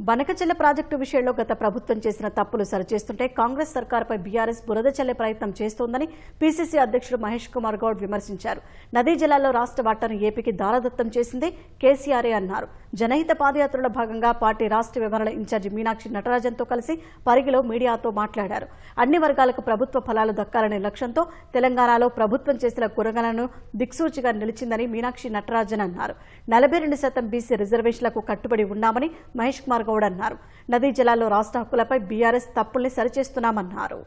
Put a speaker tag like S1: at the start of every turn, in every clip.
S1: Banakacherla project విషయంలో గత ప్రభుత్వం చేసిన తప్పులు సరిచేస్తుంటే కాంగ్రెస్ సర్కార్పై బీఆర్ఎస్ బురద చల్లే ప్రయత్నం చేస్తోందని పీసీసీ అధ్యక్షుడు మహేష్ కుమార్ గౌడ్ విమర్శించారు. నదీ జలాల్లో రాష్ట్ర వాటాను ఏపీకి దారదత్తం చేసిందే కేసీఆరే అన్నారు. జనహిత పాదయాత్రలో భాగంగా పార్టీ రాష్ట్ర వివరణ ఇన్ఛార్జి మీనాక్షి నటరాజన్తో కలిసి పరిగిలో మీడియాతో మాట్లాడారు. అన్ని వర్గాలకు ప్రభుత్వ ఫలాలు దక్కాలనే లక్ష్యంతో తెలంగాణలో ప్రభుత్వం చేసిన కురగలను దిక్సూచిగా నిలిచిందని మీనాక్షి నటరాజన్ అన్నారు. 42% బీసీ రిజర్వేషన్లకు కట్టుబడి ఉన్నామని మహేష్ కుమార్ గౌడ్ అన్నారు. నదీ జలాల్లో రాష్ట్ర హక్కులపై బీఆర్ఎస్ తప్పుల్ని సరిచేస్తున్నామన్నారు.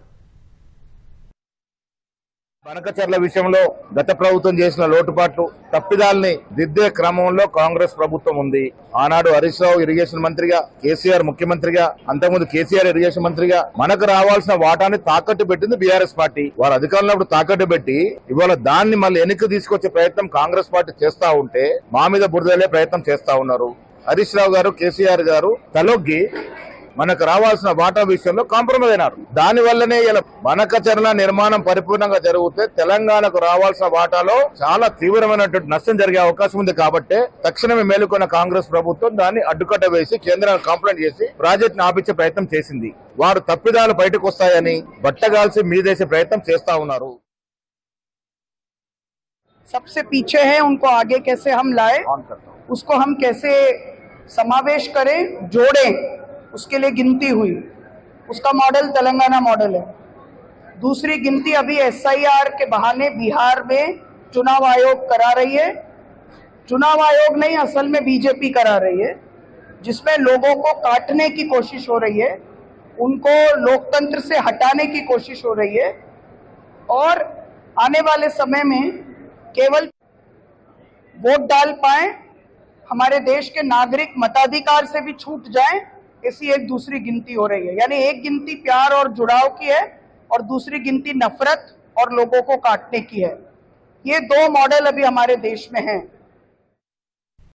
S2: బనకచెర్ల విషయంలో గత ప్రభుత్వం చేసిన లోటుపాట్లు తప్పిదాల్ని దిద్దే క్రమంలో కాంగ్రెస్ ప్రభుత్వం ఉంది. ఆనాడు హరీష్ రావు ఇరిగేషన్ మంత్రిగా, కేసీఆర్ ముఖ్యమంత్రిగా, అంతకుముందు కేసీఆర్ ఇరిగేషన్ మంత్రిగా మనకు రావాల్సిన వాటాన్ని తాకట్టు పెట్టింది బీఆర్ఎస్ పార్టీ. వారు అధికారంలో తాకట్టు పెట్టి ఇవాళ దాన్ని మళ్ళీ వెనక్కి తీసుకొచ్చే ప్రయత్నం కాంగ్రెస్ పార్టీ చేస్తా ఉంటే మా మీద బురదలే ప్రయత్నం చేస్తా ఉన్నారు. హరీష్ రావు గారు, కేసీఆర్ గారు తలొగ్గి మనకు రావాల్సిన వాటా విషయంలో కాంప్రమైజ్ అయినారు. దాని వల్లనే ఇలా బనకచెర్ల నిర్మాణం పరిపూర్ణంగా జరిగితే తెలంగాణకు రావాల్సిన వాటాలో చాలా తీవ్రమైనటువంటి నష్టం జరిగే అవకాశం ఉంది. కాబట్టి తక్షణమే మేలుకున్న కాంగ్రెస్ ప్రభుత్వం దాన్ని అడ్డుకట్ట వేసి కేంద్రానికి కంప్లైంట్ చేసి ప్రాజెక్ట్ ని ఆపించే ప్రయత్నం చేసింది. వారు తప్పిదాలు బయటకు వస్తాయని బట్టగాల్సి మీదేసే ప్రయత్నం చేస్తా ఉన్నారు.
S3: सबसे पीछे है, उनको आगे कैसे हम लाए, उसको हम कैसे समावेश करें, जोड़ें, उसके लिए गिनती हुई. उसका मॉडल तेलंगाना मॉडल है. दूसरी गिनती अभी SIR के बहाने बिहार में चुनाव आयोग करा रही है. चुनाव आयोग नहीं, असल में बीजेपी करा रही है, जिसमें लोगों को काटने की कोशिश हो रही है, उनको लोकतंत्र से हटाने की कोशिश हो रही है. और आने वाले समय में केवल वोट डाल पाए, हमारे देश के नागरिक मताधिकार से भी छूट जाएं, ऐसी एक दूसरी गिनती हो रही है. यानी एक गिनती प्यार और जुड़ाव की है और दूसरी गिनती नफरत और लोगों को काटने की है. ये दो मॉडल अभी हमारे देश में हैं.